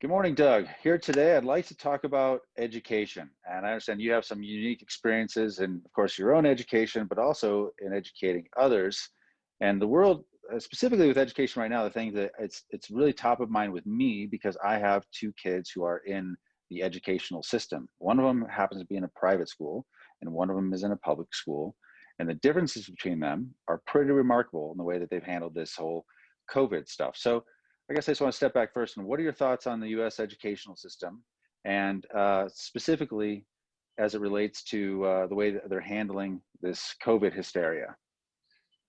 Good morning, Doug. Here today, I'd like to talk about education. And I understand you have some unique experiences in, of course, your own education, but also in educating others. And the world, specifically with education right now, the thing that it's really top of mind with me because I have two kids who are in the educational system. One of them happens to be in a private school, and one of them is in a public school. And the differences between them are pretty remarkable in the way that they've handled this whole COVID stuff. So I guess I just want to step back first. And what are your thoughts on the U.S. educational system, and specifically as it relates to the way that they're handling this COVID hysteria?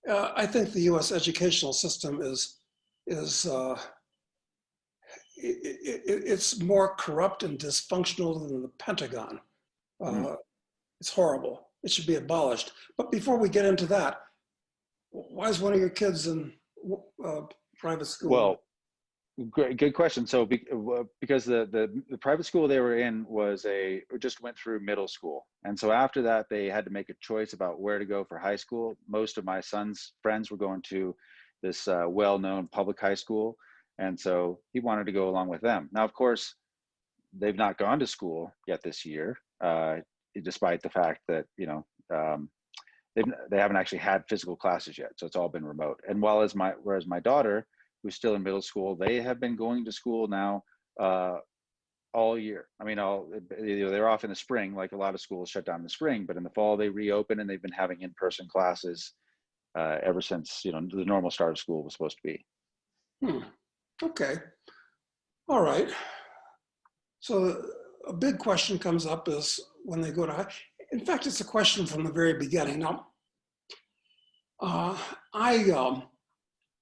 I think the U.S. educational system it's more corrupt and dysfunctional than the Pentagon. Mm. It's horrible. It should be abolished. But before we get into that, why is one of your kids in private school? Well, good question. So because the private school they were in just went through middle school. And so after that, they had to make a choice about where to go for high school. Most of my son's friends were going to this well-known public high school. And so he wanted to go along with them. Now, of course, they've not gone to school yet this year, despite the fact that, they haven't actually had physical classes yet. So it's all been remote. And whereas my daughter, who's still in middle school, they have been going to school now all year. I mean, they're off in the spring, like a lot of schools shut down in the spring, but in the fall they reopen, and they've been having in-person classes ever since, the normal start of school was supposed to be. Okay. All right. So a big question comes up is when they go to high. In fact, it's a question from the very beginning. Now,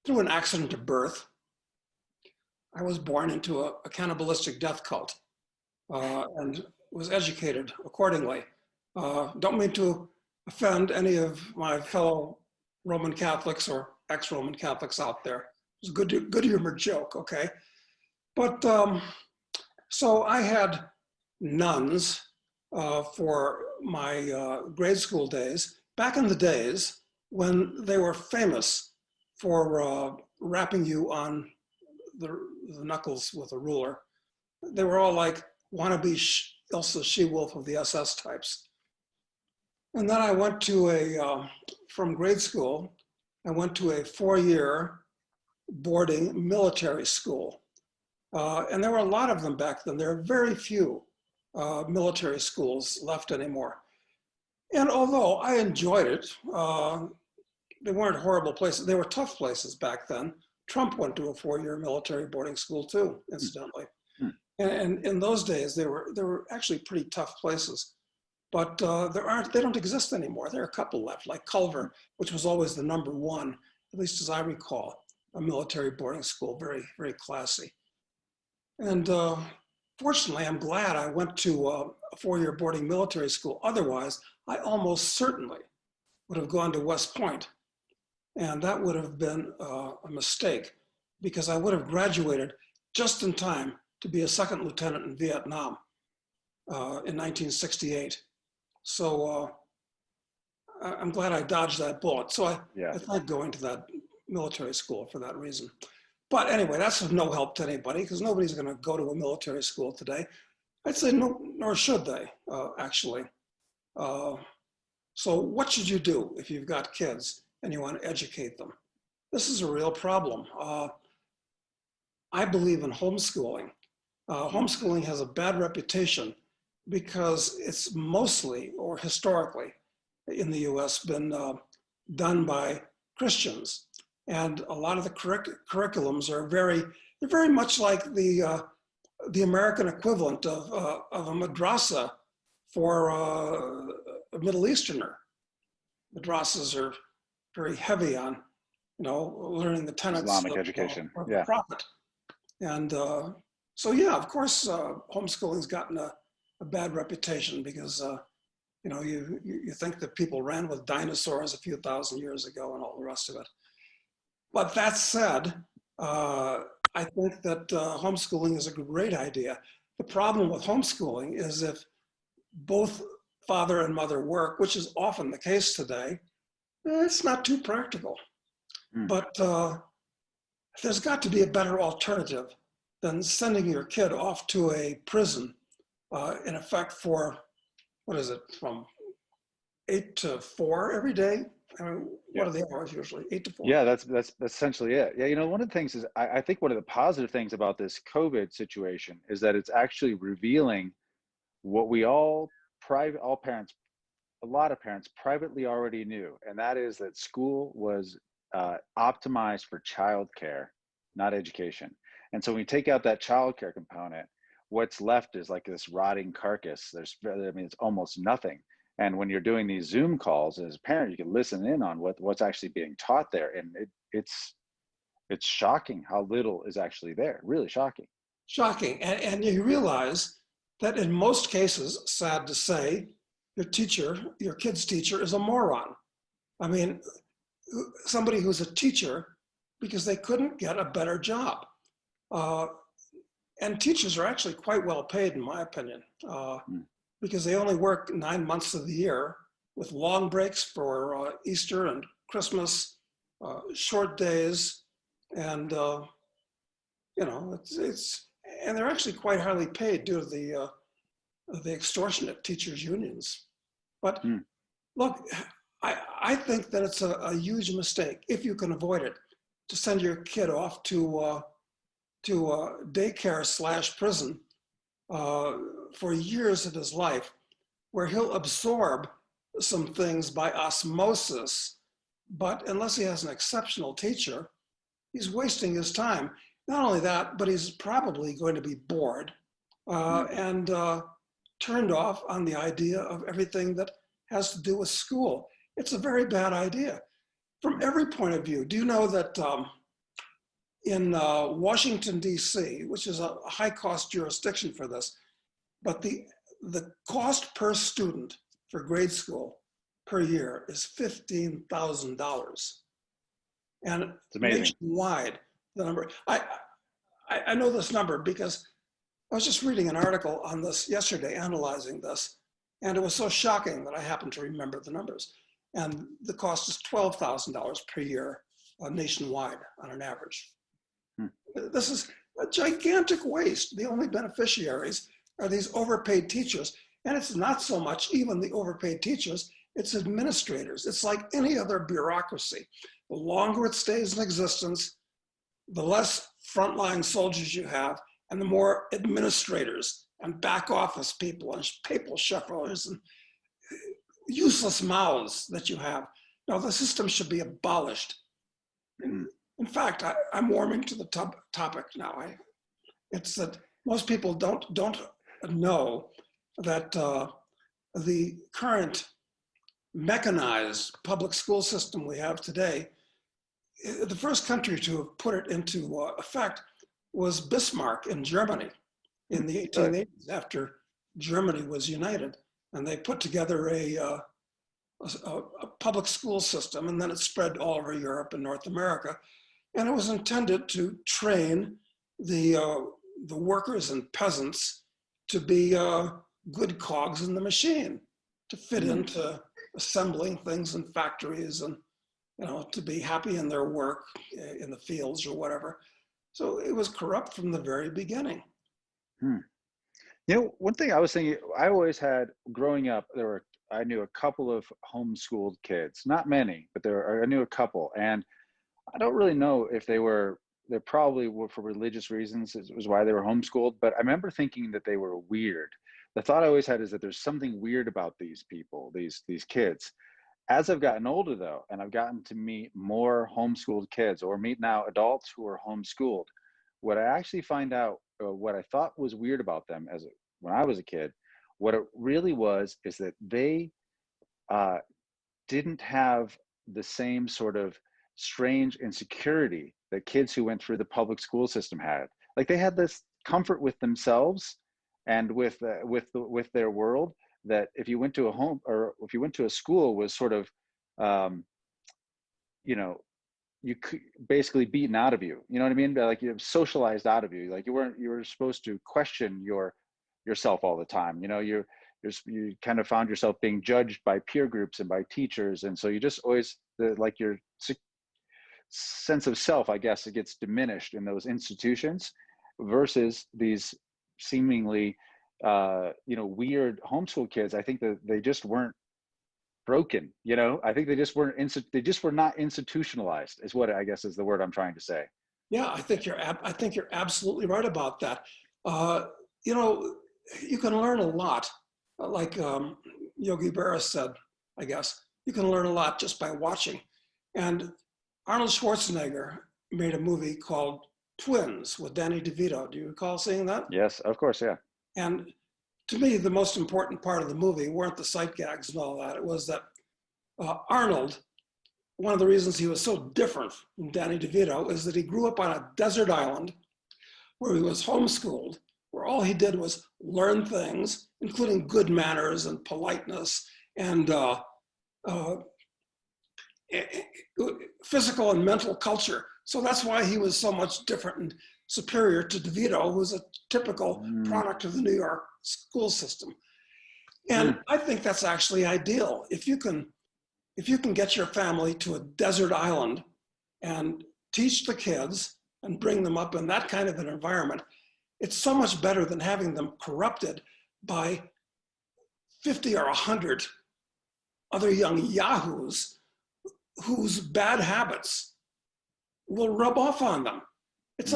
through an accident of birth, I was born into a cannibalistic death cult and was educated accordingly. Don't mean to offend any of my fellow Roman Catholics or ex-Roman Catholics out there. It's a good humored joke, okay? But so I had nuns for my grade school days, back in the days when they were famous for rapping you on the knuckles with a ruler. They were all like wannabe Ilsa She-Wolf of the SS types. And then I went to from grade school, I went to a 4-year boarding military school. And there were a lot of them back then. There are very few military schools left anymore. And although I enjoyed it, they weren't horrible places. They were tough places back then. Trump went to a 4-year military boarding school too, incidentally. And in those days, they were actually pretty tough places. But they don't exist anymore. There are a couple left, like Culver, which was always the #1, at least as I recall, a military boarding school, very, very classy. And fortunately, I'm glad I went to a 4-year boarding military school. Otherwise, I almost certainly would have gone to West Point. And that would have been a mistake because I would have graduated just in time to be a second lieutenant in Vietnam in 1968. So I'm glad I dodged that bullet. So I thought going to that military school for that reason. But anyway, that's of no help to anybody because nobody's going to go to a military school today. I'd say no, nor should they, actually. So what should you do if you've got kids and you want to educate them? This is a real problem. I believe in homeschooling. Homeschooling has a bad reputation because it's mostly, or historically in the US, been done by Christians. And a lot of the curriculums are very much like the American equivalent of a madrasa for a Middle Easterner. Madrasas are very heavy on, learning the tenets Islamic of education, the Prophet. And so, yeah, of course, homeschooling's gotten a bad reputation because, you think that people ran with dinosaurs a few thousand years ago and all the rest of it. But that said, I think that homeschooling is a great idea. The problem with homeschooling is if both father and mother work, which is often the case today, it's not too practical. But there's got to be a better alternative than sending your kid off to a prison, in effect for, what is it, from 8 to 4 every day? I mean, Yeah. what are the hours usually? 8 to 4? Yeah, that's essentially it. Yeah, you know, one of the things is I think one of the positive things about this COVID situation is that it's actually revealing what we all parents, a lot of parents privately already knew, and that is that school was optimized for childcare, not education. And so when you take out that childcare component, what's left is like this rotting carcass. I mean, it's almost nothing. And when you're doing these Zoom calls as a parent, you can listen in on what's actually being taught there, and it's shocking how little is actually there. Really shocking. Shocking. And you realize that in most cases, sad to say, your kid's teacher is a moron. I mean, somebody who's a teacher because they couldn't get a better job. Uh, and teachers are actually quite well paid, in my opinion, Mm. because they only work 9 months of the year with long breaks for Easter and Christmas, short days, and you know, and they're actually quite highly paid due to the extortionate teachers unions. But Mm. look, I think that it's a huge mistake, if you can avoid it, to send your kid off to daycare / prison for years of his life, where he'll absorb some things by osmosis. But unless he has an exceptional teacher, he's wasting his time. Not only that, but he's probably going to be bored and turned off on the idea of everything that has to do with school. It's a very bad idea from every point of view. Do you know that in Washington, D.C., which is a high-cost jurisdiction for this, but the cost per student for grade school per year is $15,000. And It's amazing. nationwide, the number, I know this number because I was just reading an article on this yesterday, analyzing this, and it was so shocking that I happened to remember the numbers. And the cost is $12,000 per year nationwide on an average. This is a gigantic waste. The only beneficiaries are these overpaid teachers. And it's not so much even the overpaid teachers, it's administrators. It's like any other bureaucracy. The longer it stays in existence, the less frontline soldiers you have, and the more administrators and back office people and paper shufflers and useless mouths that you have. Now, the system should be abolished. In fact, I'm warming to the topic now. It's that most people don't know that the current mechanized public school system we have today, the first country to have put it into effect was Bismarck in Germany in the 1880s, after Germany was united. And they put together a public school system, and then it spread all over Europe and North America. And it was intended to train the workers and peasants to be good cogs in the machine, to fit into assembling things in factories, and to be happy in their work in the fields or whatever. So it was corrupt from the very beginning. You know, one thing I was thinking, I always had growing up, I knew a couple of homeschooled kids, not many, but I knew a couple, and I don't really know if they probably were for religious reasons, it was why they were homeschooled, but I remember thinking that they were weird. The thought I always had is that there's something weird about these people, these kids. As I've gotten older though, and I've gotten to meet more homeschooled kids, or meet now adults who are homeschooled, what I actually find out, what I thought was weird about them when I was a kid, what it really was is that they didn't have the same sort of strange insecurity that kids who went through the public school system had. Like they had this comfort with themselves and with their world, that if you went to a home, or if you went to a school, was sort of you could basically beaten out of you. You know what I mean? Like you socialized out of you. Like you were supposed to question yourself all the time. You kind of found yourself being judged by peer groups and by teachers, and so you just always like your sense of self, I guess, it gets diminished in those institutions. versus these seemingly, weird homeschool kids. I think that they just weren't broken. I think they just were not institutionalized, is what I guess is the word I'm trying to say. Yeah, I think you're absolutely right about that. Uh, you know, you can learn a lot, like Yogi Berra said. I guess you can learn a lot just by watching. And Arnold Schwarzenegger made a movie called Twins with Danny DeVito. Do you recall seeing that? Yes, of course, yeah. And to me, the most important part of the movie weren't the sight gags and all that. It was that Arnold, one of the reasons he was so different from Danny DeVito is that he grew up on a desert island where he was homeschooled, where all he did was learn things, including good manners and politeness and physical and mental culture. So that's why he was so much different and superior to DeVito, who's a typical product of the New York school system. And I think that's actually ideal. If you can get your family to a desert island and teach the kids and bring them up in that kind of an environment, it's so much better than having them corrupted by 50 or 100 other young yahoos whose bad habits will rub off on them. It's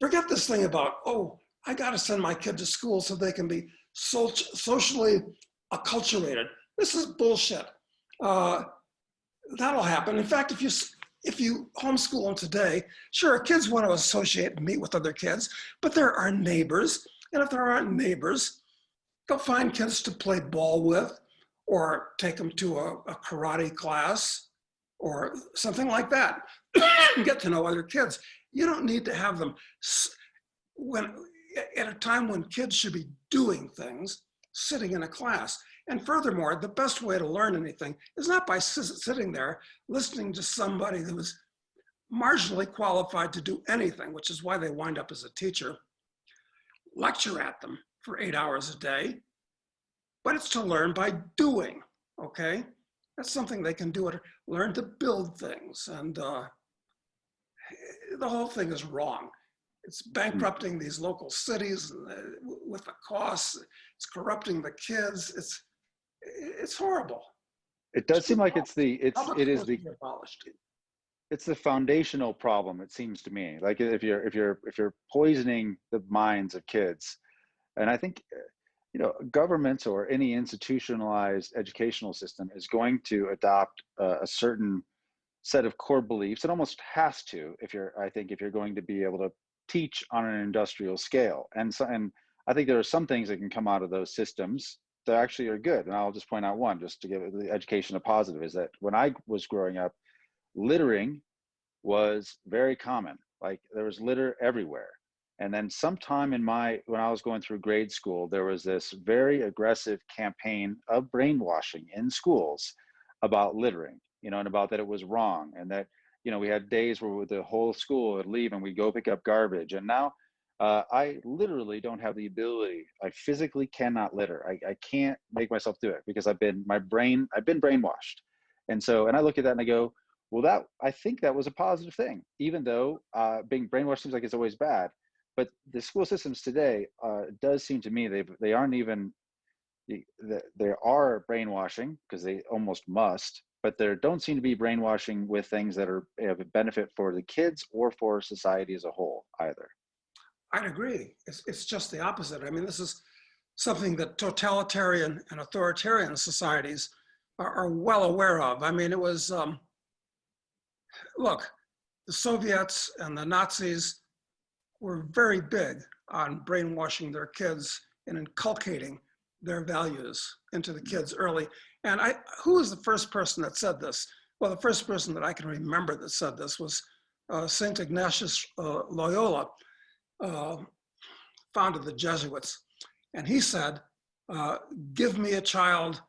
forget this thing about, oh, I got to send my kid to school so they can be socially acculturated. This is bullshit. That'll happen. In fact, if you homeschool them today, sure, kids want to associate and meet with other kids, but there are neighbors. And if there aren't neighbors, go find kids to play ball with, or take them to a karate class or something like that. Get to know other kids. You don't need to have them at a time when kids should be doing things, sitting in a class. And furthermore, the best way to learn anything is not by sitting there listening to somebody who is marginally qualified to do anything, which is why they wind up as a teacher. Lecture at them for 8 hours a day, but it's to learn by doing, okay? That's something they can do, learn to build things. And the whole thing is wrong. It's bankrupting these local cities with the costs. It's corrupting the kids. It's horrible. It does seem like it's the foundational problem. It seems to me like if you're poisoning the minds of kids, and I think governments or any institutionalized educational system is going to adopt a certain set of core beliefs. It almost has to if you're going to be able to teach on an industrial scale. And I think there are some things that can come out of those systems that actually are good. And I'll just point out one, just to give the education a positive, is that when I was growing up, littering was very common. Like there was litter everywhere. And then sometime when I was going through grade school, there was this very aggressive campaign of brainwashing in schools about littering, and about that it was wrong. And that, we had days where the whole school would leave and we'd go pick up garbage. And now I literally don't have the ability. I physically cannot litter. I can't make myself do it because I've been brainwashed. And I look at that and I go, well, I think that was a positive thing, even though being brainwashed seems like it's always bad. But the school systems today, does seem to me they aren't even, they are brainwashing because they almost must, but there don't seem to be brainwashing with things that have a benefit for the kids or for society as a whole either. I'd agree. It's just the opposite. I mean, this is something that totalitarian and authoritarian societies are well aware of. I mean, it was, look, the Soviets and the Nazis were very big on brainwashing their kids and inculcating their values into the kids early. And who was the first person that said this? Well, the first person that I can remember that said this was Saint Ignatius Loyola, founded the Jesuits. And he said, give me a child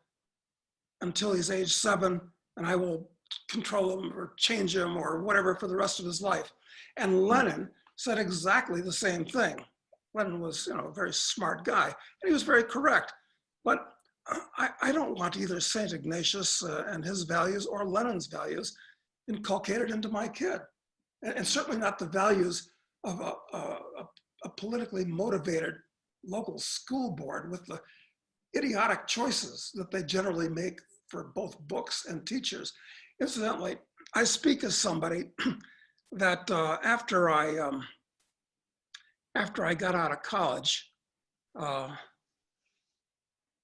until he's age 7 and I will control him or change him or whatever for the rest of his life. And Lenin said exactly the same thing. Lenin was, a very smart guy, and he was very correct. But I don't want either Saint Ignatius and his values or Lenin's values inculcated into my kid, and certainly not the values of a politically motivated local school board with the idiotic choices that they generally make for both books and teachers. Incidentally, I speak as somebody that after I got out of college, I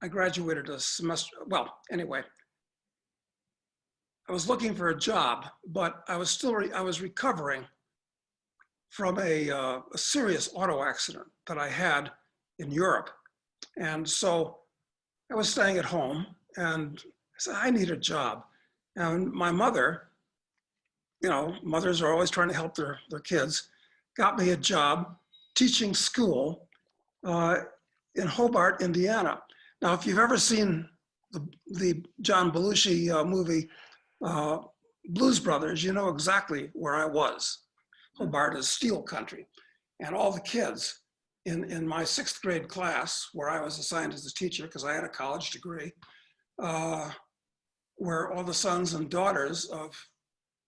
graduated a semester. Well, anyway, I was looking for a job, but I was recovering from a serious auto accident that I had in Europe, and so I was staying at home, and I said I need a job. And my mother, you know, mothers are always trying to help their kids, got me a job teaching school in Hobart, Indiana. Now, if you've ever seen the John Belushi movie, Blues Brothers, you know exactly where I was. Hobart is steel country. And all the kids in my 6th grade class, where I was assigned as a teacher because I had a college degree, were all the sons and daughters of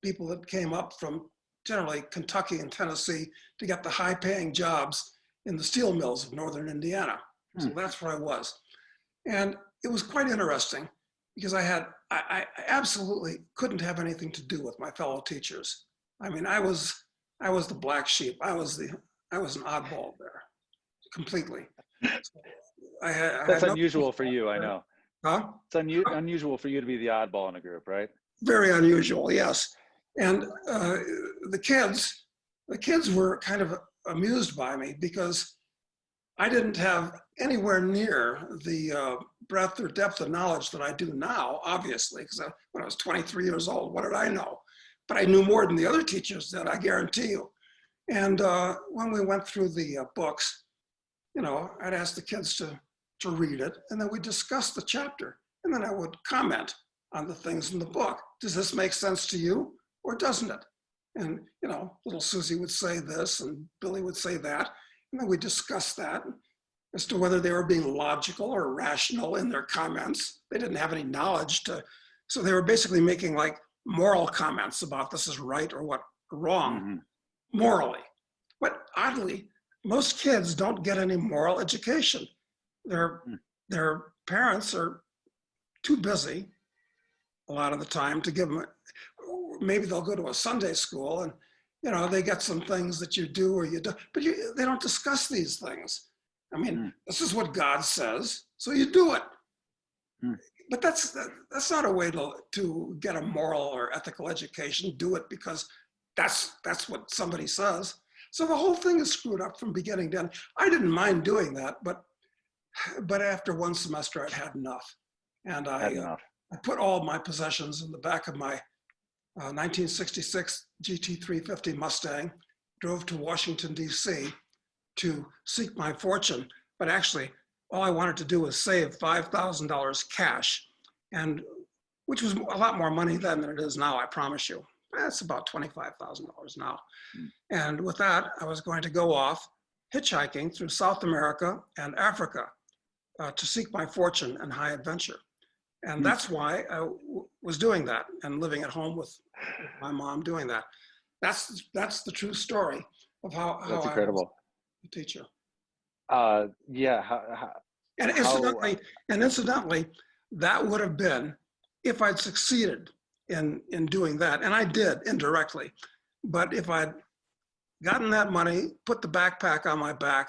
people that came up from generally Kentucky and Tennessee to get the high-paying jobs in the steel mills of northern Indiana. So that's where I was. And it was quite interesting because I absolutely couldn't have anything to do with my fellow teachers. I mean, I was the black sheep. I was an oddball there, completely. So That's unusual for you, I know. Huh? It's unusual for you to be the oddball in a group, right? Very unusual, yes. And the kids were kind of amused by me because I didn't have anywhere near the breadth or depth of knowledge that I do now, obviously, because when I was 23 years old, what did I know? But I knew more than the other teachers did, I guarantee you. And when we went through the books, you know, I'd ask the kids to read it, and then we'd discuss the chapter. And then I would comment on the things in the book. Does this make sense to you, or doesn't it? And, you know, little Susie would say this, and Billy would say that. And then we discussed that as to whether they were being logical or rational in their comments. They didn't have any knowledge so they were basically making like moral comments about this is right or what wrong morally. But oddly, most kids don't get any moral education. Their parents are too busy a lot of the time to give them, maybe they'll go to a Sunday school and, you know, they get some things that you do or you do, but they don't discuss these things. I mean, this is what God says, so you do it. But that's not a way to get a moral or ethical education. Do it because that's what somebody says. So the whole thing is screwed up from beginning to end. I didn't mind doing that, but after one semester, I'd had enough. And I put all of my possessions in the back of my 1966 GT350 Mustang, drove to Washington, D.C. to seek my fortune. But actually, all I wanted to do was save $5,000 cash, and which was a lot more money then than it is now, I promise you. That's about $25,000 now. And with that, I was going to go off hitchhiking through South America and Africa to seek my fortune and high adventure. And that's why I was doing that and living at home with my mom doing that. That's the true story of how That's I incredible. was a teacher. Yeah. And incidentally, that would have been if I'd succeeded in doing that, and I did indirectly. But if I'd gotten that money, put the backpack on my back,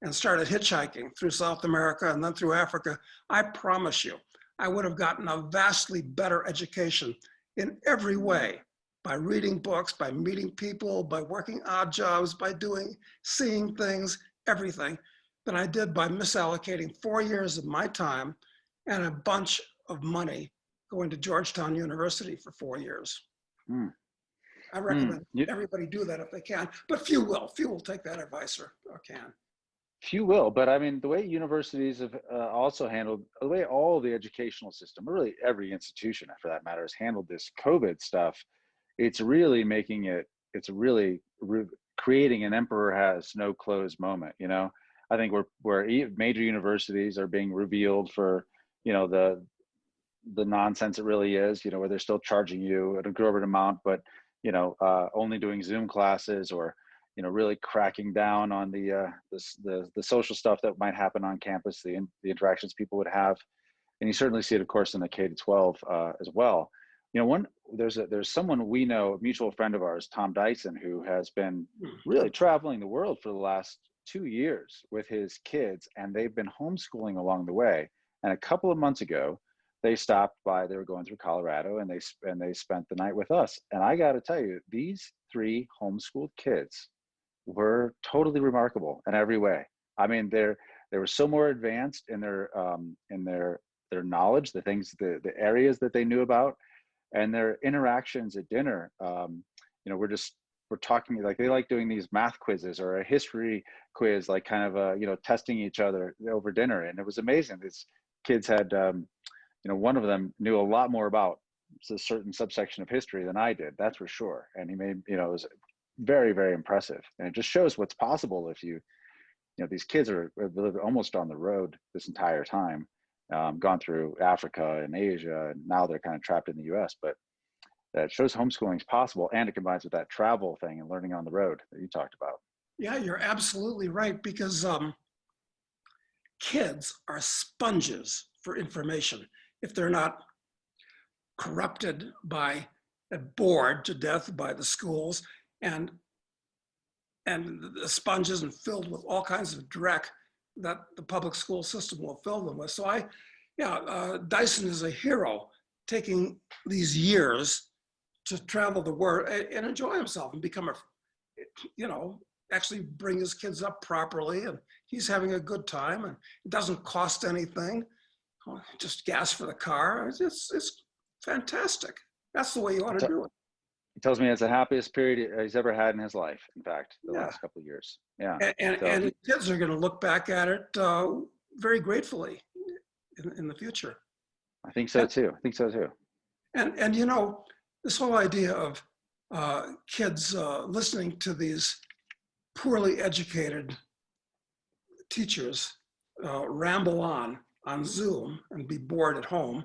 and started hitchhiking through South America and then through Africa, I promise you, I would have gotten a vastly better education in every way, by reading books, by meeting people, by working odd jobs, by seeing things, everything, than I did by misallocating 4 years of my time and a bunch of money going to Georgetown University for 4 years. I recommend everybody do that if they can, but few will. Few will take that advice or can. Few will, but I mean, the way universities have also handled, the way all the educational system, or really every institution for that matter, has handled this COVID stuff, it's really making it, it's really creating an emperor has no clothes moment, you know? I think where major universities are being revealed for, you know, the nonsense it really is, you know, where they're still charging you an exorbitant amount, but, you know, only doing Zoom classes, or, really cracking down on the social stuff that might happen on campus, the interactions people would have. And you certainly see it, of course, in the K to 12 as well. There's someone we know, a mutual friend of ours, Tom Dyson, who has been really traveling the world for the last 2 years with his kids, and they've been homeschooling along the way. And a couple of months ago, they stopped by. They were going through Colorado, and they spent the night with us. And I got to tell you, these 3 homeschooled kids were totally remarkable in every way. I mean, they were so more advanced in their knowledge, the things, the areas that they knew about, and their interactions at dinner. We're talking, like, they like doing these math quizzes or a history quiz, like kind of testing each other over dinner, and it was amazing. These kids had one of them knew a lot more about a certain subsection of history than I did, that's for sure. And he made, it was very, very impressive. And it just shows what's possible if these kids are almost on the road this entire time, gone through Africa and Asia, and now they're kind of trapped in the US. But that shows homeschooling is possible, and it combines with that travel thing and learning on the road that you talked about. Yeah, you're absolutely right, because kids are sponges for information. If they're not corrupted by, bored to death by the schools, and the sponges and filled with all kinds of dreck that the public school system will fill them with. So Dyson is a hero, taking these years to travel the world and enjoy himself and become actually bring his kids up properly, and he's having a good time, and it doesn't cost anything, just gas for the car. It's fantastic. That's the way you ought to do it. He tells me it's the happiest period he's ever had in his life, in fact, the last couple of years. Yeah. And his kids are going to look back at it very gratefully in the future. I think so too. And this whole idea of kids listening to these poorly educated teachers ramble on Zoom and be bored at home.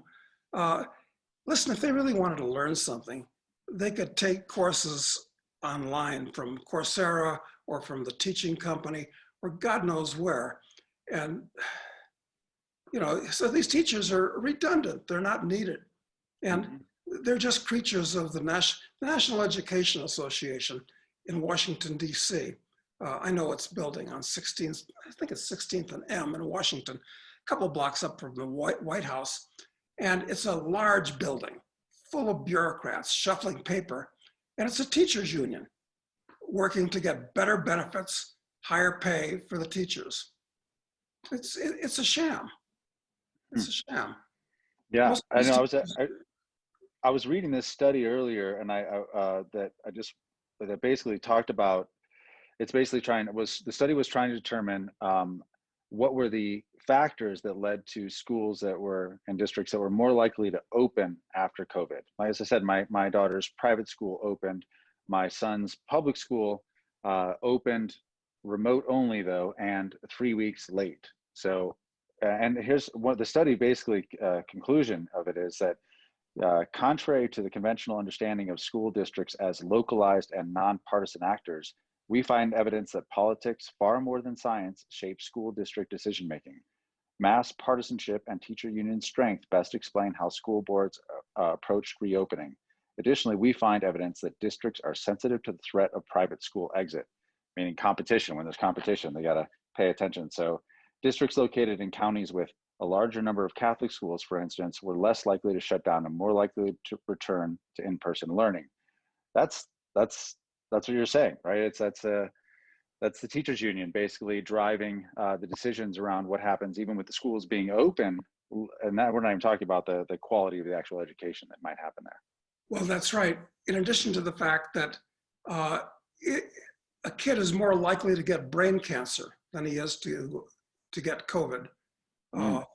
Listen, if they really wanted to learn something, they could take courses online from Coursera or from the teaching company or God knows where. And, so these teachers are redundant. They're not needed. And they're just creatures of the National Education Association in Washington, D.C. I know it's building on 16th, I think it's 16th and M in Washington, a couple blocks up from the White House. And it's a large building full of bureaucrats shuffling paper. And it's a teachers union working to get better benefits, higher pay for the teachers. It's a sham. It's a sham. Yeah, I know. I was reading this study earlier, and that basically talked about, the study was trying to determine what were the factors that led to schools and districts that were more likely to open after COVID. As I said, my daughter's private school opened, my son's public school opened remote only though, and 3 weeks late. So, and here's what the study basically conclusion of it is that contrary to the conventional understanding of school districts as localized and nonpartisan actors, we find evidence that politics, far more than science, shape school district decision-making. Mass partisanship and teacher union strength best explain how school boards approached reopening. Additionally, we find evidence that districts are sensitive to the threat of private school exit, meaning competition. When there's competition, they gotta pay attention. So districts located in counties with a larger number of Catholic schools, for instance, were less likely to shut down and more likely to return to in-person learning. That's what you're saying, right? That's the teachers union basically driving the decisions around what happens even with the schools being open, and that we're not even talking about the quality of the actual education that might happen there. Well, that's right. In addition to the fact that a kid is more likely to get brain cancer than he is to get COVID. And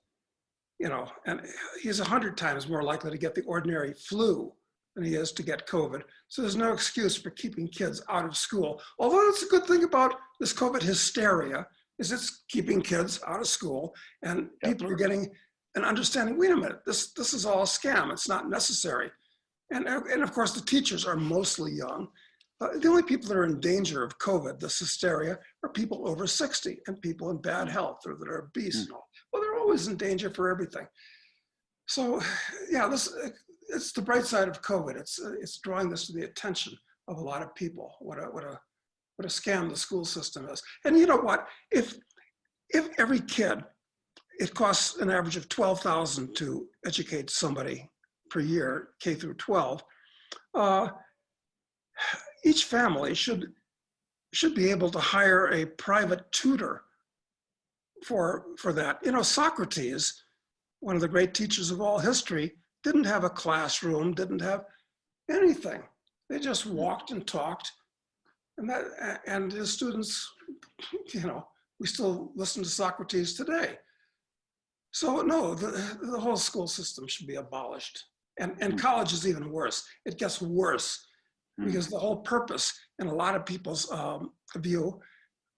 he's 100 times more likely to get the ordinary flu than he is to get COVID. So there's no excuse for keeping kids out of school. Although that's a good thing about this COVID hysteria, is it's keeping kids out of school, and people are getting an understanding, wait a minute, this is all a scam, it's not necessary. And of course the teachers are mostly young. The only people that are in danger of COVID, this hysteria, are people over 60 and people in bad health or that are obese and all. Well, they're always in danger for everything. So yeah, it's the bright side of COVID. It's drawing this to the attention of a lot of people. What a scam the school system is. And you know what? If every kid, it costs an average of $12,000 to educate somebody per year, K through 12. Each family should be able to hire a private tutor for that. You know, Socrates, one of the great teachers of all history, didn't have a classroom, didn't have anything. They just walked and talked, and his students, you know, we still listen to Socrates today. So no, the whole school system should be abolished. And college is even worse. It gets worse because the whole purpose in a lot of people's view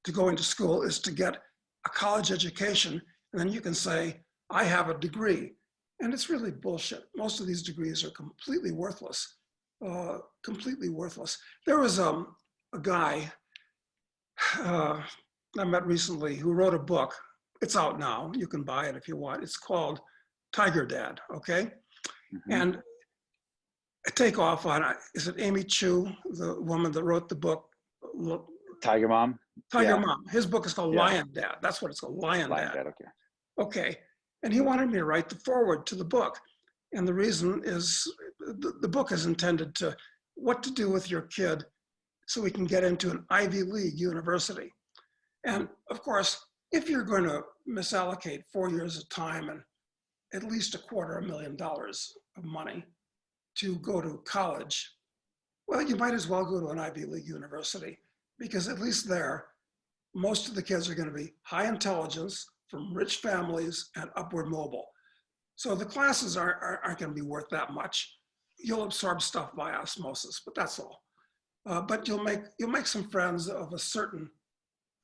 to go into school is to get a college education, and then you can say, I have a degree. And it's really bullshit. Most of these degrees are completely worthless, completely worthless. There was a guy I met recently who wrote a book. It's out now. You can buy it if you want. It's called Tiger Dad, okay? And I take off on, is it Amy Chu, the woman that wrote the book? Tiger Mom? Tiger Mom. His book is called Lion Dad. That's what it's called, Lion Dad. Okay. Okay. And he wanted me to write the foreword to the book. And the reason is the book is intended to what to do with your kid so we can get into an Ivy League university. And of course, if you're going to misallocate 4 years of time and at least $250,000 of money to go to college, well, you might as well go to an Ivy League university, because at least there, most of the kids are going to be high intelligence from rich families and upward mobile. So the classes aren't going to be worth that much. You'll absorb stuff by osmosis, but that's all. But you'll make some friends of a certain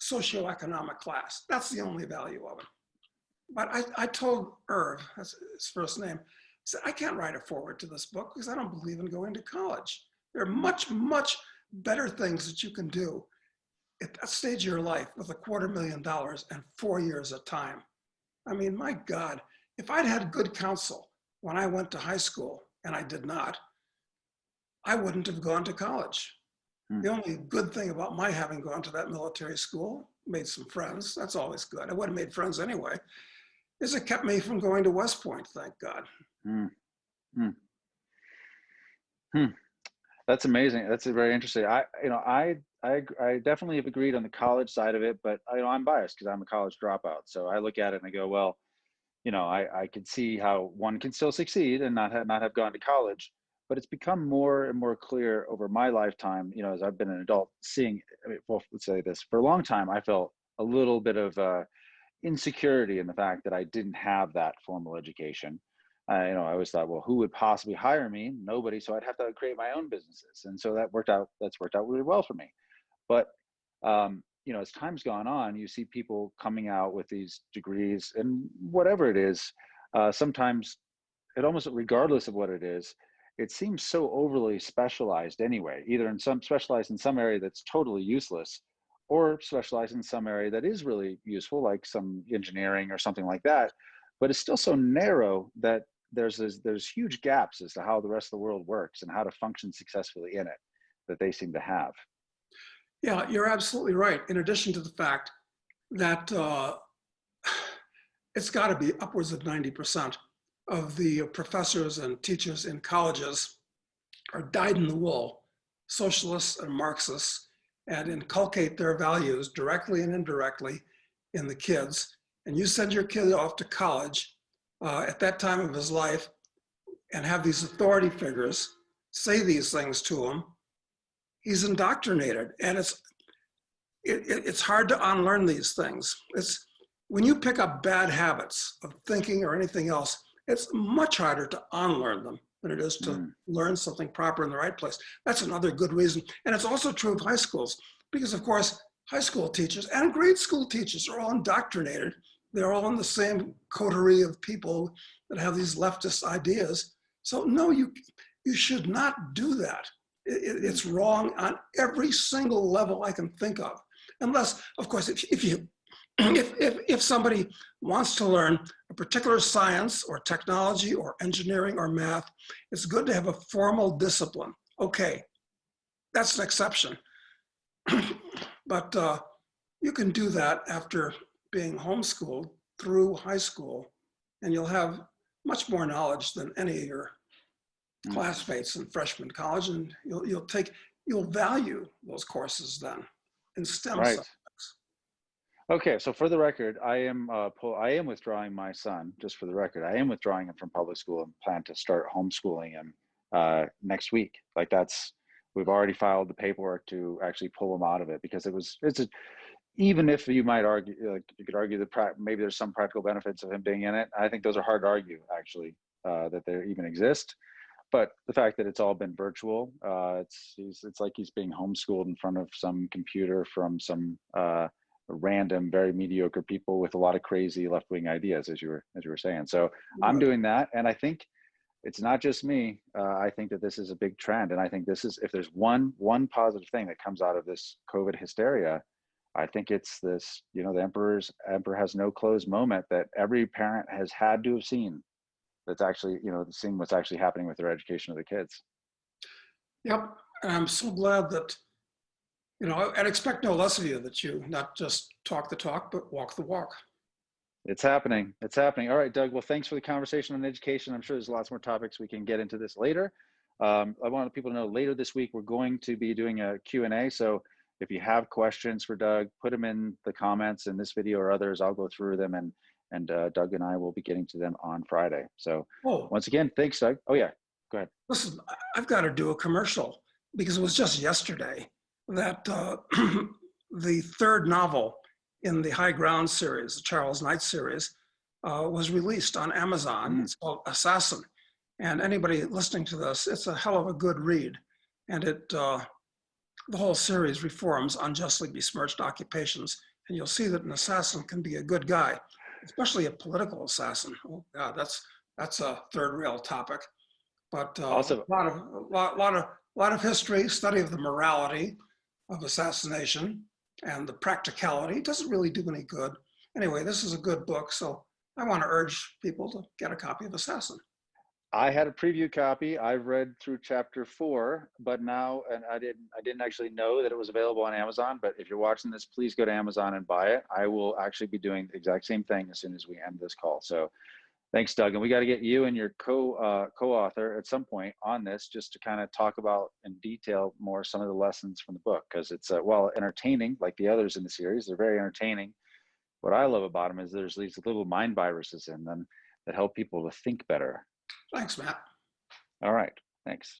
socioeconomic class. That's the only value of it. But I told Irv, that's his first name, I said, I can't write a foreword to this book because I don't believe in going to college. There are much, much better things that you can do at that stage of your life with $250,000 and 4 years of time. I mean, my God, if I'd had good counsel when I went to high school, and I did not, I wouldn't have gone to college. The only good thing about my having gone to that military school, made some friends, that's always good. I would have made friends anyway, is it kept me from going to West Point, thank God. That's amazing. That's very interesting. I definitely have agreed on the college side of it, but I'm biased because I'm a college dropout. So I look at it and I go, well, I can see how one can still succeed and not have gone to college, but it's become more and more clear over my lifetime, as I've been an adult, seeing, well, let's say this, for a long time, I felt a little bit of insecurity in the fact that I didn't have that formal education. I always thought, well, who would possibly hire me? Nobody. So I'd have to create my own businesses. And so that's worked out really well for me. But, as time's gone on, you see people coming out with these degrees and whatever it is, sometimes it almost, regardless of what it is, it seems so overly specialized anyway, either specialized in some area that's totally useless, or specialized in some area that is really useful, like some engineering or something like that. But it's still so narrow that there's huge gaps as to how the rest of the world works and how to function successfully in it that they seem to have. Yeah, you're absolutely right. In addition to the fact that it's got to be upwards of 90% of the professors and teachers in colleges are dyed-in-the-wool socialists and Marxists, and inculcate their values directly and indirectly in the kids. And you send your kid off to college at that time of his life and have these authority figures say these things to him, he's indoctrinated. And it's hard to unlearn these things. It's when you pick up bad habits of thinking or anything else, it's much harder to unlearn them than it is to learn something proper in the right place. That's another good reason. And it's also true of high schools, because of course, high school teachers and grade school teachers are all indoctrinated. They're all in the same coterie of people that have these leftist ideas. So no, you should not do that. It's wrong on every single level I can think of. Unless, of course, if somebody wants to learn a particular science or technology or engineering or math, it's good to have a formal discipline. Okay, that's an exception. But you can do that after being homeschooled through high school, and you'll have much more knowledge than any of your classmates in freshman college, and you'll value those courses then in STEM Right. subjects. Okay, so for the record, I am withdrawing my son. Just for the record, I am withdrawing him from public school and plan to start homeschooling him next week. Like we've already filed the paperwork to actually pull him out of it, because even if you might argue, like you could argue that maybe there's some practical benefits of him being in it. I think those are hard to argue, actually, that they even exist. But the fact that it's all been virtual, it's like he's being homeschooled in front of some computer from some random, very mediocre people with a lot of crazy left-wing ideas, as you were saying. So I'm doing that, and I think it's not just me. I think that this is a big trend, and I think this is, if there's one positive thing that comes out of this COVID hysteria, I think it's this, the emperor has no clothes moment that every parent has had to have seen. That's actually, seeing what's actually happening with their education of the kids. Yep, and I'm so glad that, I'd expect no less of you, that you not just talk the talk, but walk the walk. It's happening. It's happening. All right, Doug. Well, thanks for the conversation on education. I'm sure there's lots more topics we can get into this later. I want people to know later this week, we're going to be doing a Q&A. So if you have questions for Doug, put them in the comments in this video or others. I'll go through them, and Doug and I will be getting to them on Friday. So once again, thanks, Doug. Oh yeah, go ahead. Listen, I've got to do a commercial, because it was just yesterday that the third novel in the High Ground series, the Charles Knight series, was released on Amazon. It's called Assassin. And anybody listening to this, it's a hell of a good read. And the whole series reforms unjustly besmirched occupations. And you'll see that an assassin can be a good guy, especially a political assassin. Oh God, that's a third rail topic. But Also, a lot of history, study of the morality of assassination and the practicality. It doesn't really do any good. Anyway, this is a good book, so I want to urge people to get a copy of Assassin. I had a preview copy. I've read through chapter 4, but now, and I didn't actually know that it was available on Amazon. But if you're watching this, please go to Amazon and buy it. I will actually be doing the exact same thing as soon as we end this call. So thanks, Doug. And we got to get you and your co-author at some point on this, just to kind of talk about in detail more some of the lessons from the book, because it's while entertaining, like the others in the series, they're very entertaining. What I love about them is there's these little mind viruses in them that help people to think better. Thanks, Matt. All right. Thanks.